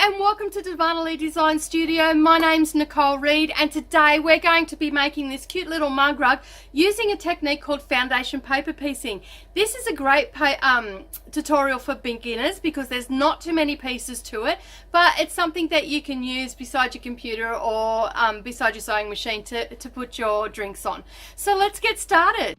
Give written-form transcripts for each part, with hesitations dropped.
and welcome to Darvanalee Design Studio. My name's Nicole Reed, and today we're going to be making this cute little mug rug using a technique called foundation paper piecing. This is a great tutorial for beginners because there's not too many pieces to it, but it's something that you can use beside your computer or beside your sewing machine to put your drinks on. So let's get started.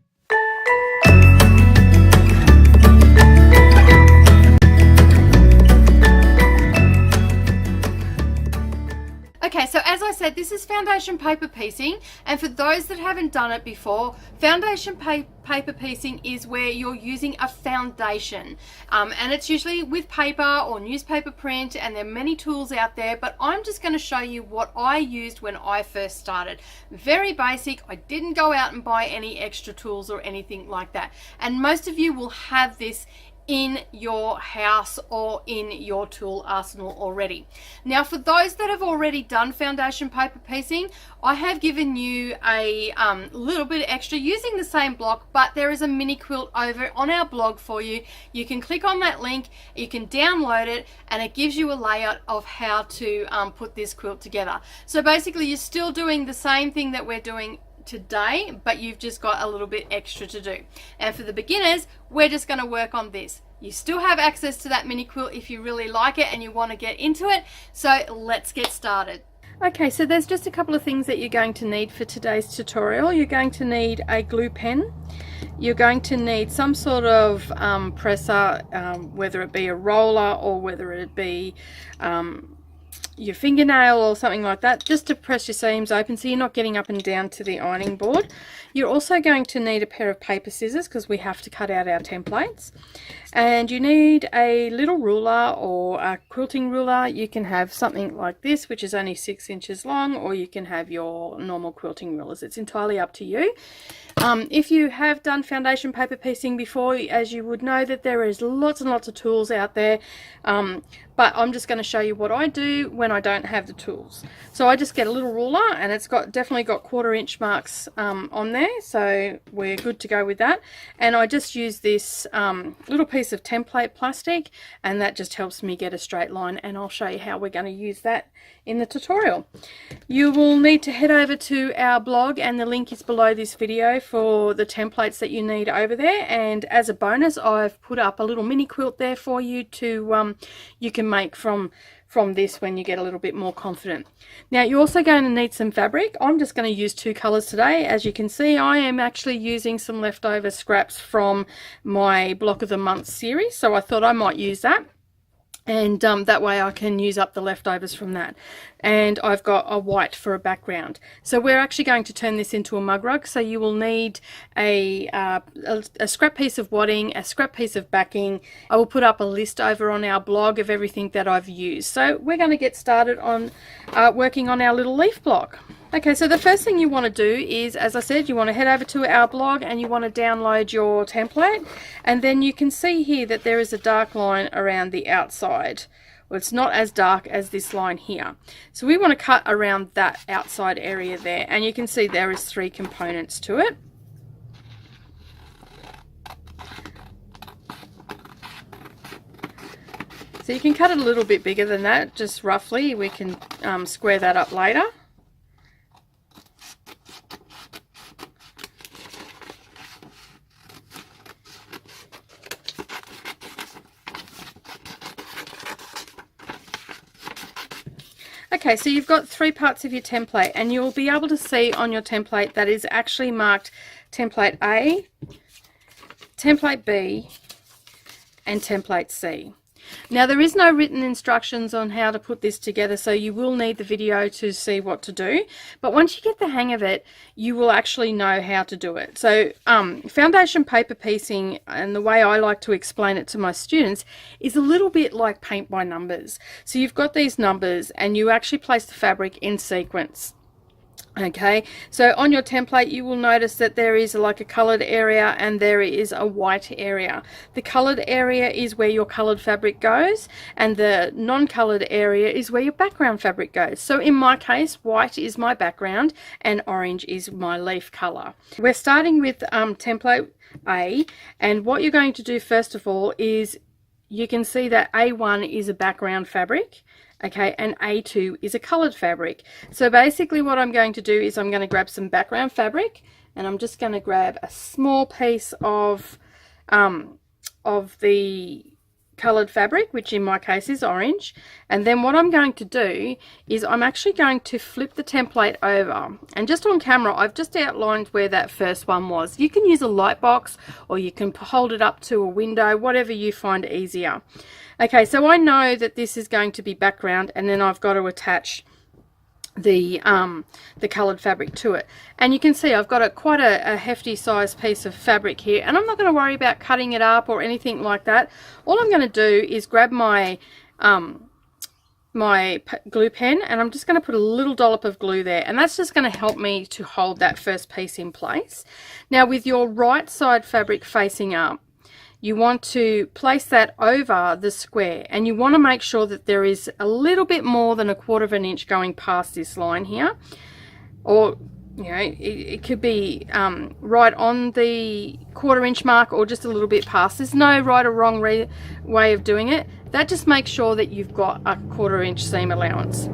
Okay, so as I said, this is foundation paper piecing, and for those that haven't done it before, foundation paper piecing is where you're using a foundation, and it's usually with paper or newspaper print, and there are many tools out there, but I'm just going to show you what I used when I first started. Very basic. I didn't go out and buy any extra tools or anything like that, and most of you will have this in your house or in your tool arsenal already. Now, for those that have already done foundation paper piecing, I have given you a little bit extra using the same block, but there is a mini quilt over on our blog for you. You can click on that link, you can download it, and it gives you a layout of how to put this quilt together. So basically you're still doing the same thing that we're doing today, but you've just got a little bit extra to do. And for the beginners, we're just going to work on this. You still have access to that mini quilt if you really like it and you want to get into it. So let's get started. Okay, so there's just a couple of things that you're going to need for today's tutorial. You're going to need a glue pen. You're going to need some sort of presser, whether it be a roller or whether it be your fingernail or something like that, just to press your seams open so you're not getting up and down to the ironing board. You're also going to need a pair of paper scissors because we have to cut out our templates, and you need a little ruler or a quilting ruler. You can have something like this, which is only 6 inches long, or you can have your normal quilting rulers. It's entirely up to you. If you have done foundation paper piecing before, as you would know that there is lots and lots of tools out there, but I'm just going to show you what I do when I don't have the tools. So I just get a little ruler, and it's definitely got 1/4 inch marks on there, so we're good to go with that. And I just use this little piece of template plastic, and that just helps me get a straight line, and I'll show you how we're going to use that in the tutorial. You will need to head over to our blog, and the link is below this video for the templates that you need over there. And as a bonus, I've put up a little mini quilt there for you to you can make from this when you get a little bit more confident. Now, you're also going to need some fabric. I'm just going to use 2 colors today. As you can see, I am actually using some leftover scraps from my block of the month series, so I thought I might use that. And that way I can use up the leftovers from that. And I've got a white for a background. So we're actually going to turn this into a mug rug. So you will need a scrap piece of wadding, a scrap piece of backing. I will put up a list over on our blog of everything that I've used. So we're going to get started on working on our little leaf block. Okay, so the first thing you want to do is, as I said, you want to head over to our blog and you want to download your template, and then you can see here that there is a dark line around the outside. Well, it's not as dark as this line here. So we want to cut around that outside area there, and you can see there is 3 components to it. So you can cut it a little bit bigger than that, just roughly. We can square that up later. Okay, so you've got 3 parts of your template, and you'll be able to see on your template that is actually marked template A, template B, and template C. Now, there is no written instructions on how to put this together, so you will need the video to see what to do. But once you get the hang of it, you will actually know how to do it. So foundation paper piecing, and the way I like to explain it to my students, is a little bit like paint by numbers. So you've got these numbers, and you actually place the fabric in sequence. Okay, so on your template you will notice that there is like a colored area and there is a white area. The colored area is where your colored fabric goes, and the non-colored area is where your background fabric goes. So in my case, white is my background and orange is my leaf color. We're starting with template A, and what you're going to do first of all is you can see that A1 is a background fabric, okay, and A2 is a colored fabric. So basically what I'm going to do is I'm going to grab some background fabric, and I'm just going to grab a small piece of the colored fabric, which in my case is orange. And then what I'm going to do is I'm actually going to flip the template over, and just on camera I've just outlined where that first one was. You can use a light box, or you can hold it up to a window, whatever you find easier. Okay, so I know that this is going to be background, and then I've got to attach the colored fabric to it. And you can see I've got quite a hefty size piece of fabric here, and I'm not going to worry about cutting it up or anything like that. All I'm going to do is grab my my glue pen, and I'm just going to put a little dollop of glue there, and that's just going to help me to hold that first piece in place. Now with your right side fabric facing up, you want to place that over the square, and you want to make sure that there is a little bit more than 1/4 of an inch going past this line here, or you know, it could be right on the 1/4 inch mark, or just a little bit past. There's no right or wrong way of doing it. That just makes sure that you've got a 1/4 inch seam allowance.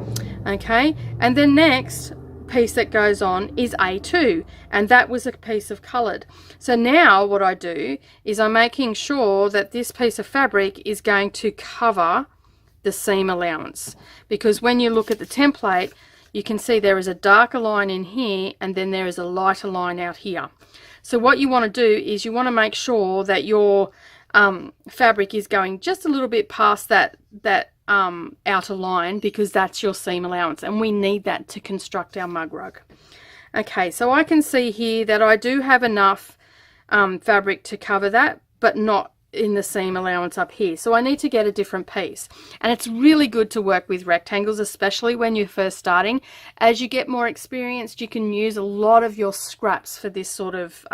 Okay, and then next piece that goes on is A2, and that was a piece of colored. So now what I do is I'm making sure that this piece of fabric is going to cover the seam allowance, because when you look at the template you can see there is a darker line in here, and then there is a lighter line out here. So what you want to do is you want to make sure that your fabric is going just a little bit past that outer line, because that's your seam allowance, and we need that to construct our mug rug. Okay, so I can see here that I do have enough fabric to cover that, but not in the seam allowance up here. So I need to get a different piece, and it's really good to work with rectangles, especially when you're first starting. As you get more experienced, you can use a lot of your scraps for this sort of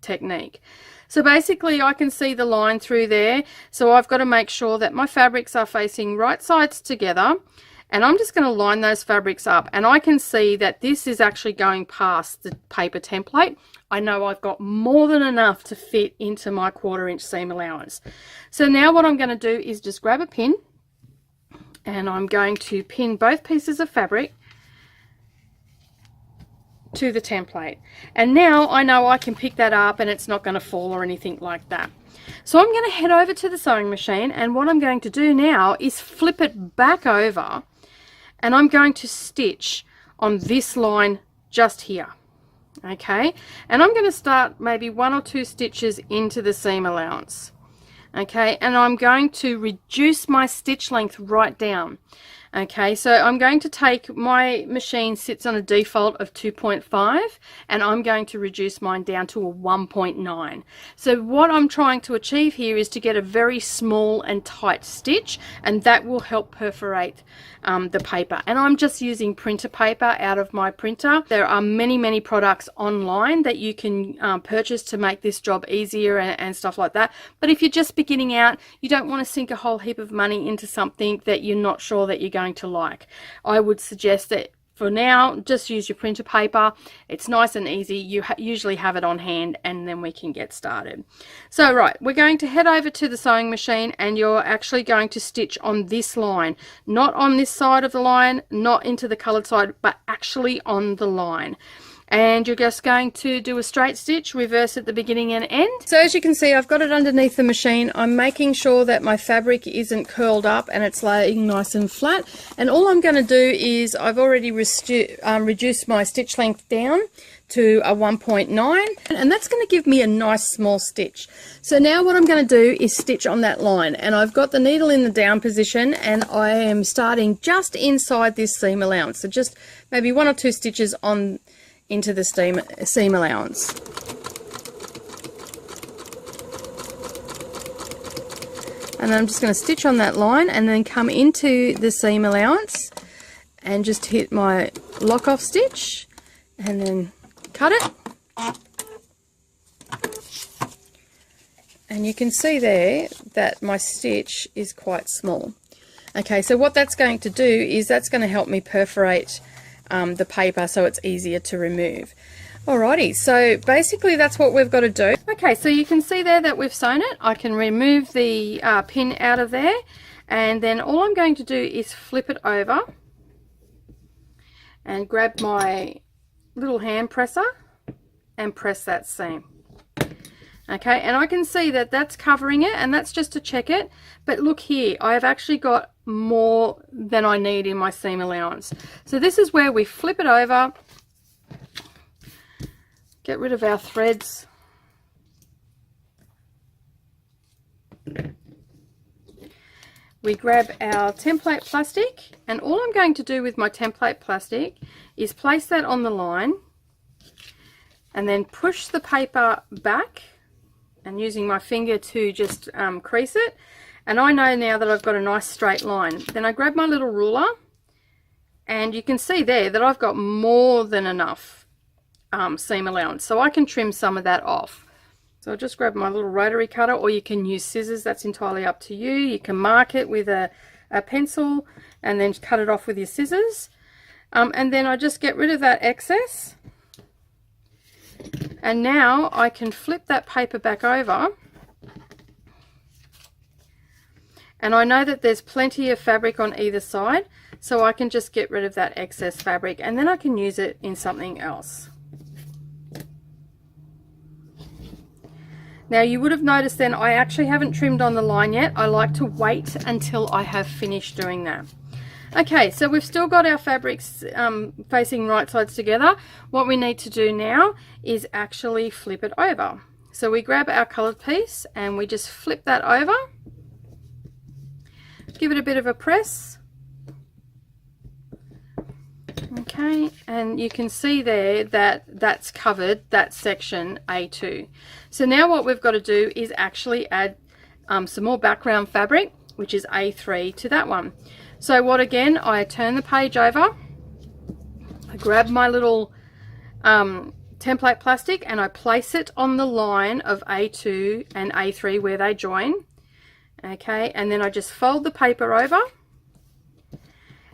technique. So basically I can see the line through there, so I've got to make sure that my fabrics are facing right sides together, and I'm just going to line those fabrics up, and I can see that this is actually going past the paper template. I know I've got more than enough to fit into my 1/4 inch seam allowance. So now what I'm going to do is just grab a pin, and I'm going to pin both pieces of fabric to the template, and now I know I can pick that up and it's not going to fall or anything like that. So I'm going to head over to the sewing machine, and what I'm going to do now is flip it back over, and I'm going to stitch on this line just here. Okay, and I'm going to start maybe 1 or 2 stitches into the seam allowance. Okay, and I'm going to reduce my stitch length right down. Okay, so I'm going to take, my machine sits on a default of 2.5, and I'm going to reduce mine down to a 1.9. So what I'm trying to achieve here is to get a very small and tight stitch, and that will help perforate the paper. And I'm just using printer paper out of my printer. There are many products online that you can purchase to make this job easier and stuff like that. But if you're just beginning out, you don't want to sink a whole heap of money into something that you're not sure that you're going to like. I would suggest that for now, just use your printer paper. It's nice and easy. You usually have it on hand, and then we can get started. So right, we're going to head over to the sewing machine, and you're actually going to stitch on this line, not on this side of the line, not into the colored side, but actually on the line. And you're just going to do a straight stitch, reverse at the beginning and end. So as you can see, I've got it underneath the machine. I'm making sure that my fabric isn't curled up and it's laying nice and flat. And all I'm going to do is, I've already reduced my stitch length down to a 1.9, and that's going to give me a nice small stitch. So now what I'm going to do is stitch on that line, and I've got the needle in the down position, and I am starting just inside this seam allowance. So just maybe 1 or 2 stitches on into the seam allowance. And I'm just going to stitch on that line and then come into the seam allowance and just hit my lock off stitch and then cut it. And you can see there that my stitch is quite small. Okay, so what that's going to do is that's going to help me perforate the paper so it's easier to remove. Alrighty, so basically that's what we've got to do. Okay, so you can see there that we've sewn it. I can remove the pin out of there, and then all I'm going to do is flip it over and grab my little hand presser and press that seam. Okay, and I can see that that's covering it, and that's just to check it. But look here, I have actually got more than I need in my seam allowance. So this is where we flip it over, get rid of our threads, we grab our template plastic, and all I'm going to do with my template plastic is place that on the line and then push the paper back, and using my finger to just crease it. And I know now that I've got a nice straight line. Then I grab my little ruler, and you can see there that I've got more than enough seam allowance, so I can trim some of that off. So I'll just grab my little rotary cutter, or you can use scissors, that's entirely up to you. You can mark it with a pencil and then cut it off with your scissors. And then I just get rid of that excess. And now I can flip that paper back over, and I know that there's plenty of fabric on either side, so I can just get rid of that excess fabric, and then I can use it in something else. Now you would have noticed then I actually haven't trimmed on the line yet. I like to wait until I have finished doing that. Okay, so we've still got our fabrics facing right sides together. What we need to do now is actually flip it over. So we grab our colored piece and we just flip that over, give it a bit of a press. Okay, and you can see there that that's covered that section A2. So now what we've got to do is actually add some more background fabric, which is A3, to that one. So what, again, I turn the page over, I grab my little template plastic and I place it on the line of A2 and A3 where they join. Okay, and then I just fold the paper over.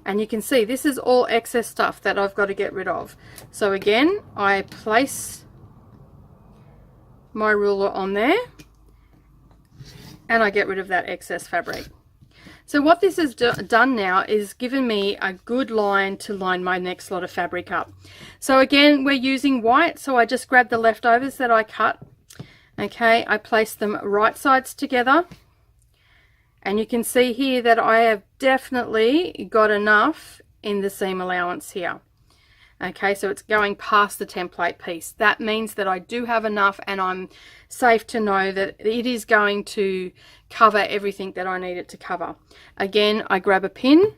And you can see this is all excess stuff that I've got to get rid of. So again, I place my ruler on there and I get rid of that excess fabric. So what this has done now is given me a good line to line my next lot of fabric up. So again, we're using white, so I just grab the leftovers that I cut. Okay, I place them right sides together. And you can see here that I have definitely got enough in the seam allowance here. Okay, so it's going past the template piece. That means that I do have enough, and I'm safe to know that it is going to cover everything that I need it to cover. Again, I grab a pin.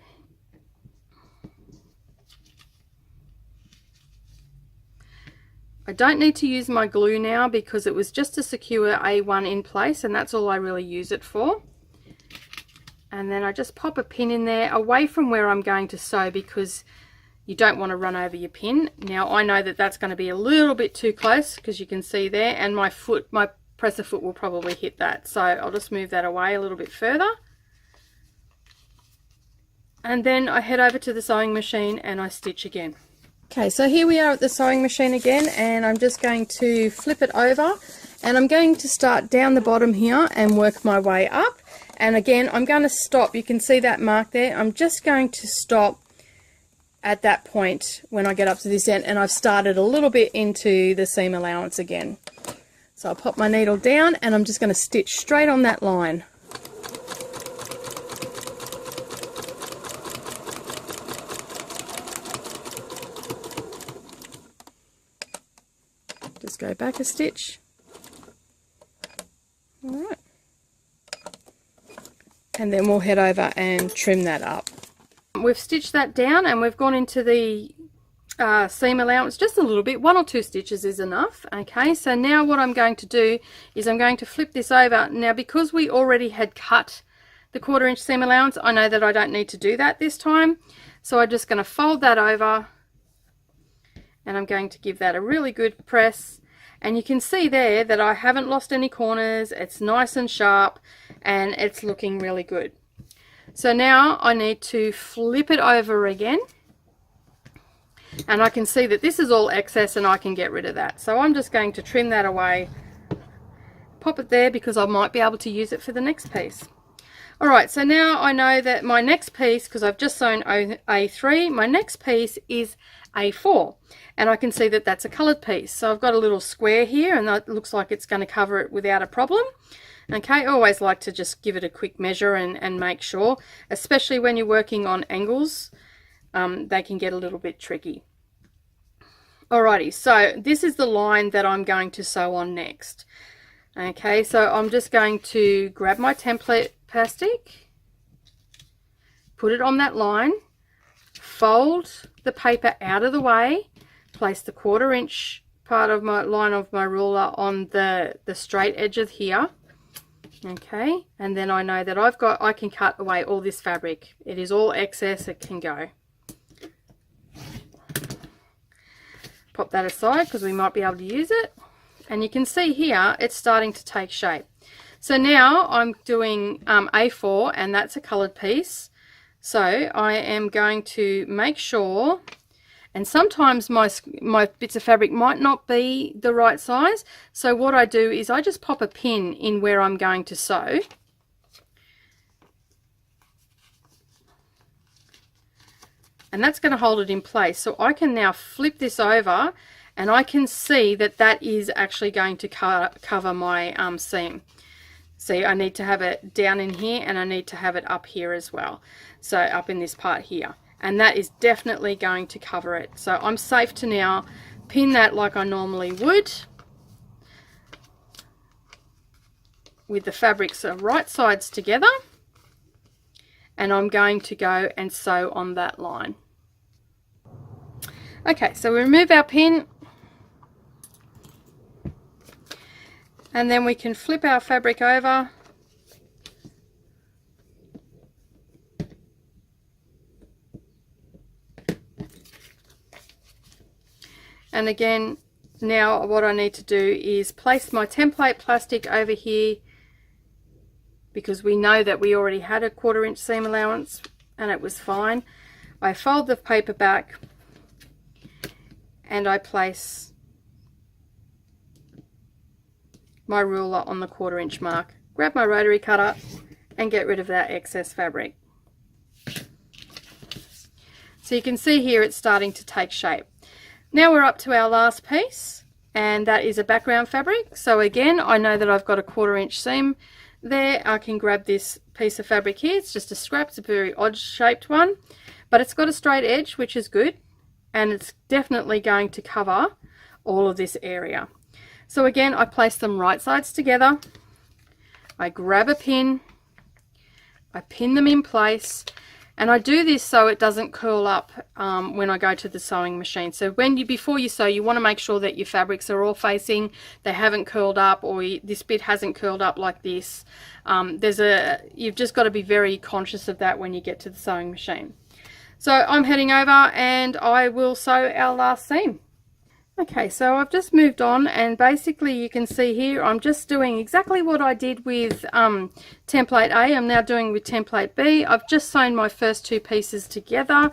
I don't need to use my glue now because it was just to secure A1 in place, and that's all I really use it for. And then I just pop a pin in there away from where I'm going to sew, because you don't want to run over your pin. Now I know that that's going to be a little bit too close, because you can see there, and my presser foot will probably hit that. So I'll just move that away a little bit further. And then I head over to the sewing machine and I stitch again. Okay, so here we are at the sewing machine again, and I'm just going to flip it over, and I'm going to start down the bottom here and work my way up. And again, I'm going to stop. You can see that mark there. I'm just going to stop at that point when I get up to this end, and I've started a little bit into the seam allowance again. So I'll pop my needle down and I'm just going to stitch straight on that line. Just go back a stitch. All right. And then we'll head over and trim that up. We've stitched that down and we've gone into the seam allowance just a little bit. 1 or 2 stitches is enough. Okay, so now what I'm going to do is I'm going to flip this over. Now, because we already had cut the 1/4 inch seam allowance, I know that I don't need to do that this time. So I'm just going to fold that over and I'm going to give that a really good press. And you can see there that I haven't lost any corners. It's nice and sharp and it's looking really good. So now I need to flip it over again. And I can see that this is all excess and I can get rid of that. So I'm just going to trim that away, pop it there because I might be able to use it for the next piece. Alright, so now I know that my next piece, because I've just sewn A3, my next piece is A4. And I can see that that's a coloured piece. So I've got a little square here and that looks like it's going to cover it without a problem. Okay, I always like to just give it a quick measure and make sure, especially when you're working on angles, they can get a little bit tricky. Alrighty, so this is the line that I'm going to sew on next. Okay, so I'm just going to grab my template plastic, put it on that line, fold the paper out of the way, place the 1/4 inch part of my line of my ruler on the straight edge of here. Okay, and then I know that I can cut away all this fabric. It is all excess, it can go. Pop that aside because we might be able to use it. And you can see here it's starting to take shape. So now I'm doing A4 and that's a coloured piece. So I am going to make sure, and sometimes my bits of fabric might not be the right size. So what I do is I just pop a pin in where I'm going to sew. And that's going to hold it in place. So I can now flip this over and I can see that that is actually going to cover my seam. See, I need to have it down in here and I need to have it up here as well. So up in this part here. And that is definitely going to cover it. So I'm safe to now pin that like I normally would, with the fabrics of right sides together. And I'm going to go and sew on that line. Okay, so we remove our pin and then we can flip our fabric over and again now what I need to do is place my template plastic over here, because we know that we already had a 1/4 inch seam allowance and it was fine. I fold the paper back and I place my ruler on the 1/4 inch mark, grab my rotary cutter and get rid of that excess fabric. So you can see here it's starting to take shape. Now we're up to our last piece, and that is a background fabric. So again, I know that I've got a 1/4 inch seam there. I can grab this piece of fabric here. It's just a scrap, it's a very odd shaped one, but it's got a straight edge, which is good, and it's definitely going to cover all of this area. So again, I place them right sides together, I grab a pin, I pin them in place, and I do this so it doesn't curl up when I go to the sewing machine. So before you sew, you want to make sure that your fabrics are all facing, they haven't curled up, or this bit hasn't curled up like this. You've just got to be very conscious of that when you get to the sewing machine. So I'm heading over and I will sew our last seam. Okay, so I've just moved on, and basically you can see here I'm just doing exactly what I did with template A. I'm now doing with template B. I've just sewn my first 2 pieces together,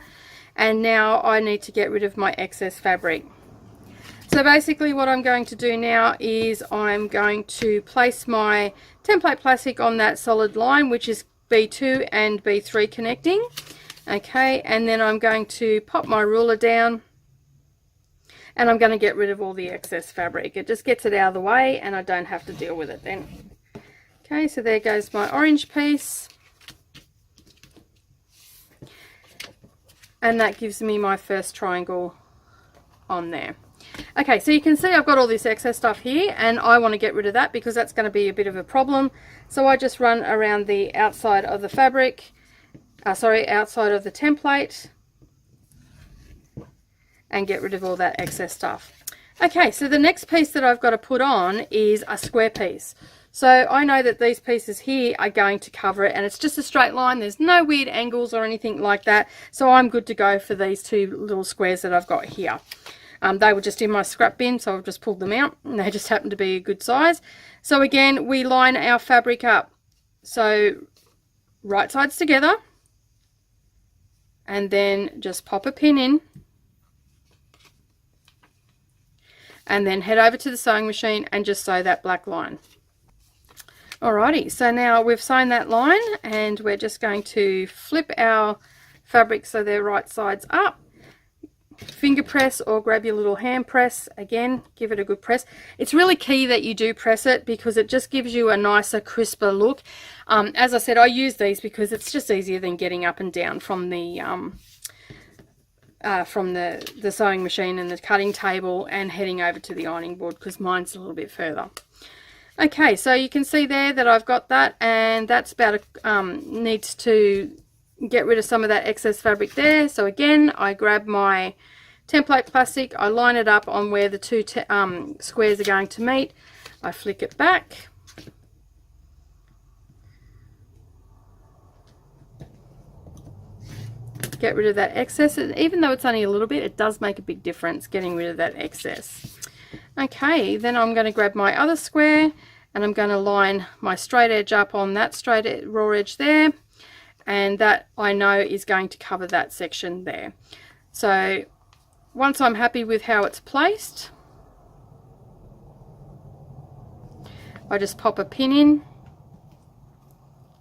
and now I need to get rid of my excess fabric. So basically what I'm going to do now is I'm going to place my template plastic on that solid line, which is B2 and B3 connecting. Okay, and then I'm going to pop my ruler down and I'm going to get rid of all the excess fabric. It just gets it out of the way and I don't have to deal with it then. Okay, so there goes my orange piece. And that gives me my first triangle on there. Okay, so you can see I've got all this excess stuff here, and I want to get rid of that because that's going to be a bit of a problem. So I just run around the outside of the fabric, outside of the template, and get rid of all that excess stuff. Okay, so the next piece that I've got to put on is a square piece. So I know that these pieces here are going to cover it, and it's just a straight line. There's no weird angles or anything like that. So I'm good to go for these 2 little squares that I've got here. They were just in my scrap bin, so I've just pulled them out, and they just happen to be a good size. So again, we line our fabric up. So right sides together, and then just pop a pin in. and then head over to the sewing machine and just sew that black line. Alrighty, so now we've sewn that line and we're just going to flip our fabric so they're right sides up. Finger press or grab your little hand press. Again, give it a good press. It's really key that you do press it because it just gives you a nicer, crisper look. As I said, I use these because it's just easier than getting up and down from the sewing machine and the cutting table and heading over to the ironing board, because mine's a little bit further. Okay, so you can see there that I've got that, and that's about needs to get rid of some of that excess fabric there. So again, I grab my template plastic, I line it up on where the two squares are going to meet, I flick it back, get rid of that excess. And even though it's only a little bit, it does make a big difference getting rid of that excess. Okay, then I'm going to grab my other square and I'm going to line my straight edge up on that straight raw edge there, and that I know is going to cover that section there. So once I'm happy with how it's placed, I just pop a pin in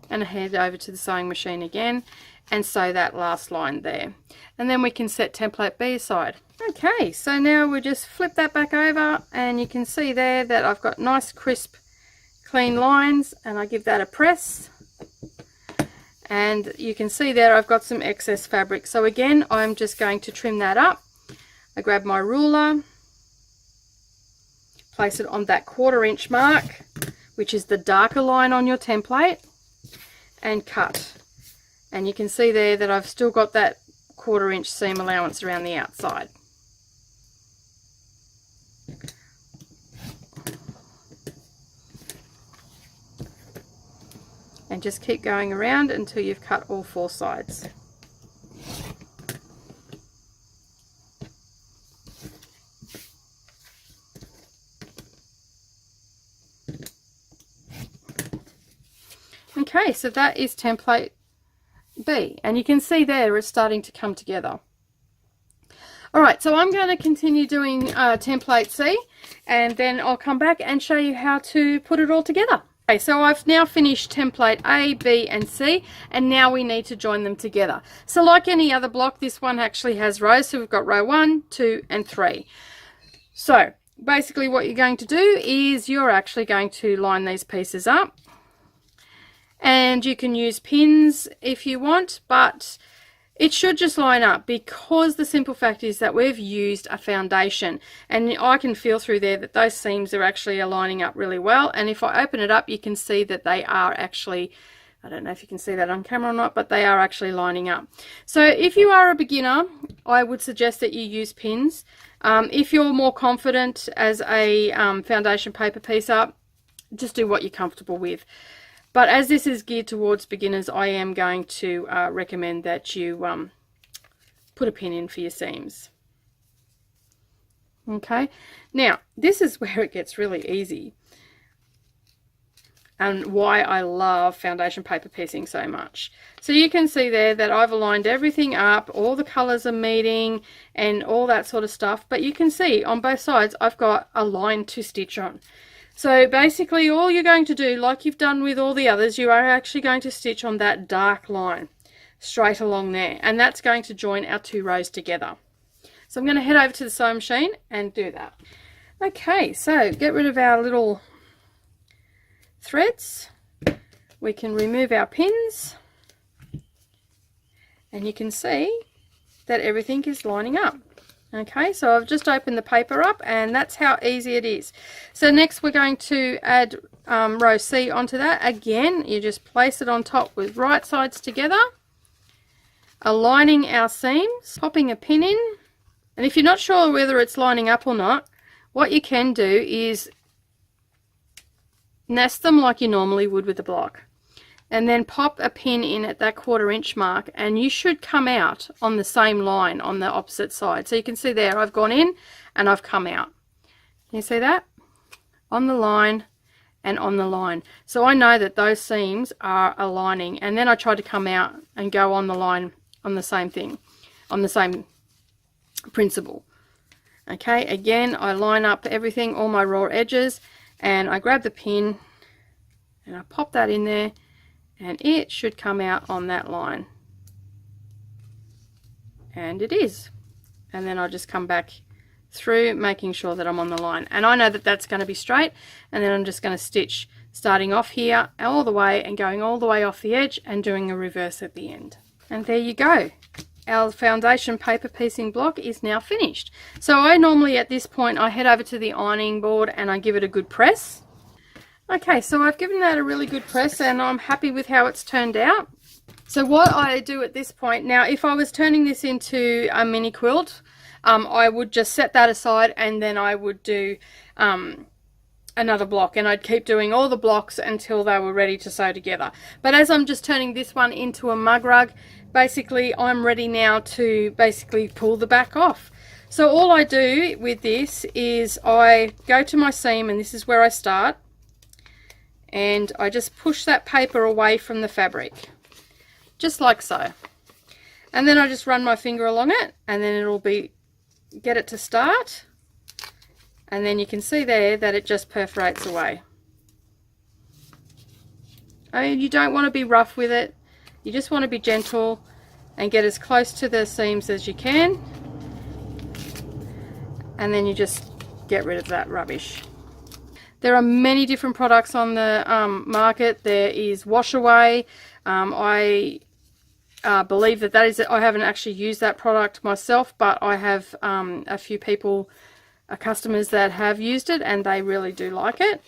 and head over to the sewing machine again and sew that last line there, and then we can set template B aside. Okay, so now we'll just flip that back over and you can see there that I've got nice crisp clean lines, and I give that a press and you can see there I've got some excess fabric. So again, I'm just going to trim that up. I grab my ruler, place it on that 1/4 inch mark, which is the darker line on your template, and cut. And you can see there that I've still got that 1/4 inch seam allowance around the outside. And just keep going around until you've cut all 4 sides. Okay, so that is template B, and you can see there it's starting to come together. Alright, so I'm going to continue doing template C, and then I'll come back and show you how to put it all together. Okay, so I've now finished template A, B and C, and now we need to join them together. So like any other block, this one actually has rows, so we've got row 1, 2 and 3. So basically what you're going to do is you're actually going to line these pieces up, and you can use pins if you want, but it should just line up, because the simple fact is that we've used a foundation, and I can feel through there that those seams are actually lining up really well. And if I open it up, you can see that they are actually, I don't know if you can see that on camera or not, but they are actually lining up. So if you are a beginner, I would suggest that you use pins. If you're more confident as a foundation paper piece up, just do what you're comfortable with. But as this is geared towards beginners, I am going to recommend that you put a pin in for your seams. Okay, now this is where it gets really easy, and why I love foundation paper piecing so much. So you can see there that I've aligned everything up, all the colours are meeting and all that sort of stuff, but you can see on both sides I've got a line to stitch on. So basically all you're going to do, like you've done with all the others, you are actually going to stitch on that dark line straight along there, and that's going to join our 2 rows together. So I'm going to head over to the sewing machine and do that. Okay, so get rid of our little threads. We can remove our pins, and you can see that everything is lining up. Okay, so I've just opened the paper up, and that's how easy it is. So next we're going to add row C onto that. Again, you just place it on top with right sides together, aligning our seams, popping a pin in, and if you're not sure whether it's lining up or not, what you can do is nest them like you normally would with a block, and then pop a pin in at that 1/4 inch mark, and you should come out on the same line on the opposite side. So you can see there I've gone in and I've come out. Can you see that? On the line and on the line. So I know that those seams are aligning, and then I try to come out and go on the line on the same thing, on the same principle. Okay, again, I line up everything, all my raw edges, and I grab the pin and I pop that in there, and it should come out on that line. And it is. And then I just come back through, making sure that I'm on the line. And I know that that's going to be straight, and then I'm just going to stitch starting off here all the way and going all the way off the edge and doing a reverse at the end. And there you go. Our foundation paper piecing block is now finished. So I normally at this point I head over to the ironing board and I give it a good press. Okay, so I've given that a really good press and I'm happy with how it's turned out. So what I do at this point, now if I was turning this into a mini quilt, I would just set that aside and then I would do another block, and I'd keep doing all the blocks until they were ready to sew together. But as I'm just turning this one into a mug rug, basically I'm ready now to basically pull the back off. So all I do with this is I go to my seam, and this is where I start, and I just push that paper away from the fabric, just like so. And then I just run my finger along it, and then it'll be, get it to start. And then you can see there that it just perforates away. I mean, you don't want to be rough with it. You just want to be gentle and get as close to the seams as you can. And then you just get rid of that rubbish. There are many different products on the market. There is wash away. I believe that is it. I haven't actually used that product myself, but I have a few people, customers that have used it, and they really do like it.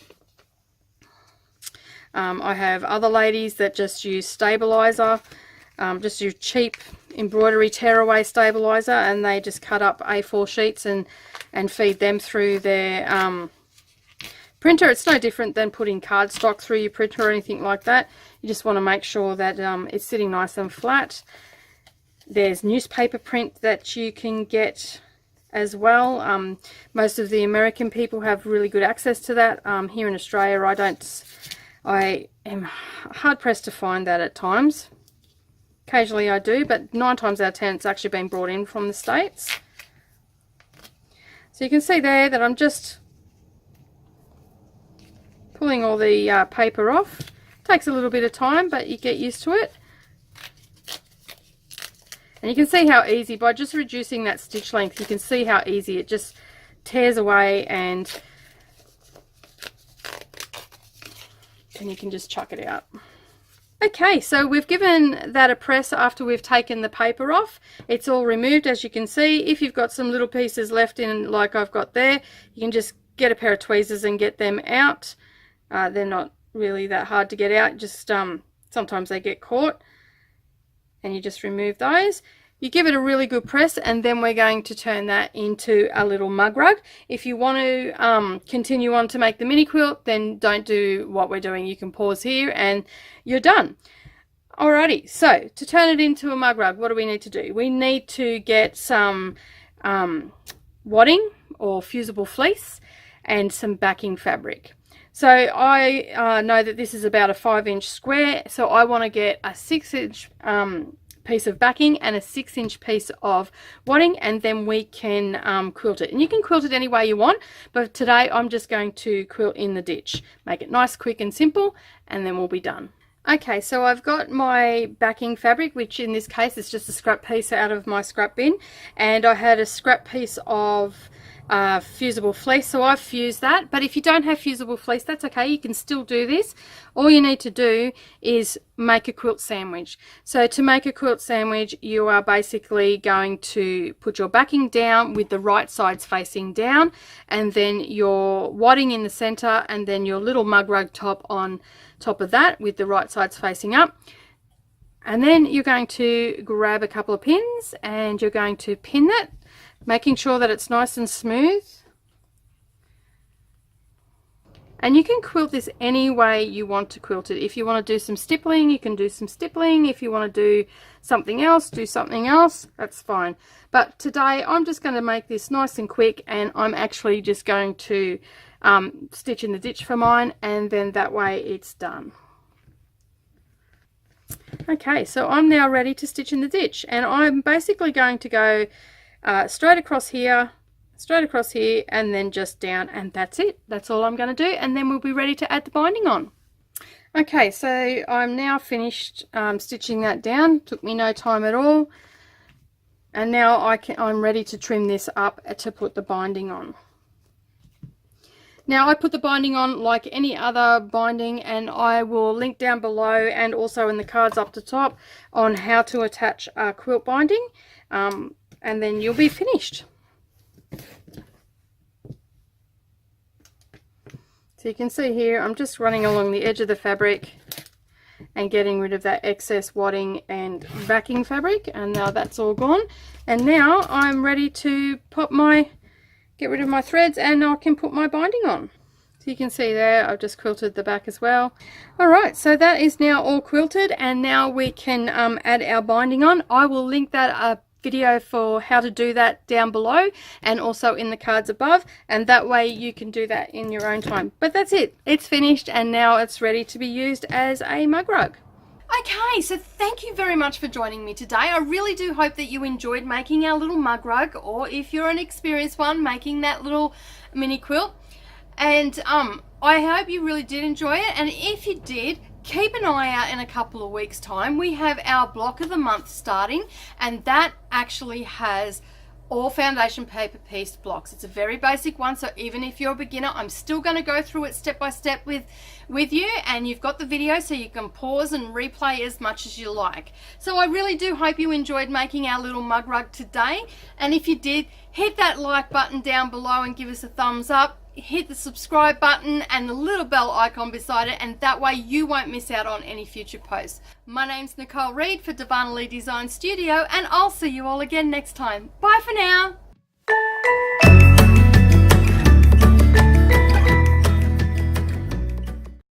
I have other ladies that just use stabilizer, just use cheap embroidery tearaway stabilizer, and they just cut up A4 sheets and feed them through their printer. It's no different than putting cardstock through your printer or anything like that. You just want to make sure that it's sitting nice and flat. There's newspaper print that you can get as well. Most of the American people have really good access to that. Here in Australia, I am hard pressed to find that at times. Occasionally I do, but 9 times out of 10 it's actually been brought in from the States. So you can see there that I'm just pulling all the paper off. Takes a little bit of time, but you get used to it. And you can see how easy, by just reducing that stitch length, you can see how easy it just tears away, and you can just chuck it out. Okay, so we've given that a press after we've taken the paper off. It's all removed, as you can see. If you've got some little pieces left in, like I've got there, you can just get a pair of tweezers and get them out. They're not really that hard to get out, just sometimes they get caught, and you just remove those. You give it a really good press, and then we're going to turn that into a little mug rug. If you want to continue on to make the mini quilt, then don't do what we're doing. You can pause here and you're done. Alrighty, so to turn it into a mug rug, what do we need to do? We need to get some wadding or fusible fleece and some backing fabric. So I know that this is about a 5-inch square, so I want to get a 6-inch piece of backing and a 6-inch piece of wadding, and then we can quilt it. And you can quilt it any way you want, but today I'm just going to quilt in the ditch. Make it nice, quick and simple, and then we'll be done. Okay, so I've got my backing fabric, which in this case is just a scrap piece out of my scrap bin, and I had a scrap piece of fusible fleece, so I've fused that. But if you don't have fusible fleece, that's okay, you can still do this. All you need to do is make a quilt sandwich. So to make a quilt sandwich, you are basically going to put your backing down with the right sides facing down, and then your wadding in the center, and then your little mug rug top on top of that with the right sides facing up. And then you're going to grab a couple of pins and you're going to pin that, making sure that it's nice and smooth. And you can quilt this any way you want to quilt it. If you want to do some stippling, you can do some stippling. If you want to do something else, that's fine. But today I'm just going to make this nice and quick, and I'm actually just going to stitch in the ditch for mine, and then that way it's done. Okay, so I'm now ready to stitch in the ditch, and I'm basically going to go straight across here, straight across here and then just down, and that's it. That's all I'm going to do, and then we'll be ready to add the binding on. Okay, so I'm now finished stitching that down. Took me no time at all, and now I'm ready to trim this up to put the binding on. Now I put the binding on like any other binding, and I will link down below and also in the cards up the top on how to attach a quilt binding, and then you'll be finished. So you can see here I'm just running along the edge of the fabric and getting rid of that excess wadding and backing fabric, and now that's all gone. And now I'm ready to get rid of my threads, and I can put my binding on. So you can see there I've just quilted the back as well. Alright, so that is now all quilted, and now we can add our binding on. I will link that video for how to do that down below and also in the cards above, and that way you can do that in your own time. But that's it, it's finished, and now it's ready to be used as a mug rug. Okay, so thank you very much for joining me today. I really do hope that you enjoyed making our little mug rug, or if you're an experienced one, making that little mini quilt. And I hope you really did enjoy it, and if you did, keep an eye out in a couple of weeks' time. We have our block of the month starting, and that actually has all foundation paper pieced blocks. It's a very basic one, so even if you're a beginner, I'm still going to go through it step by step with you, and you've got the video so you can pause and replay as much as you like. So I really do hope you enjoyed making our little mug rug today, and if you did, hit that like button down below and give us a thumbs up. Hit the subscribe button and the little bell icon beside it, and that way you won't miss out on any future posts. My name's Nicole Reid for Darvanalee Design Studio, and I'll see you all again next time. Bye for now.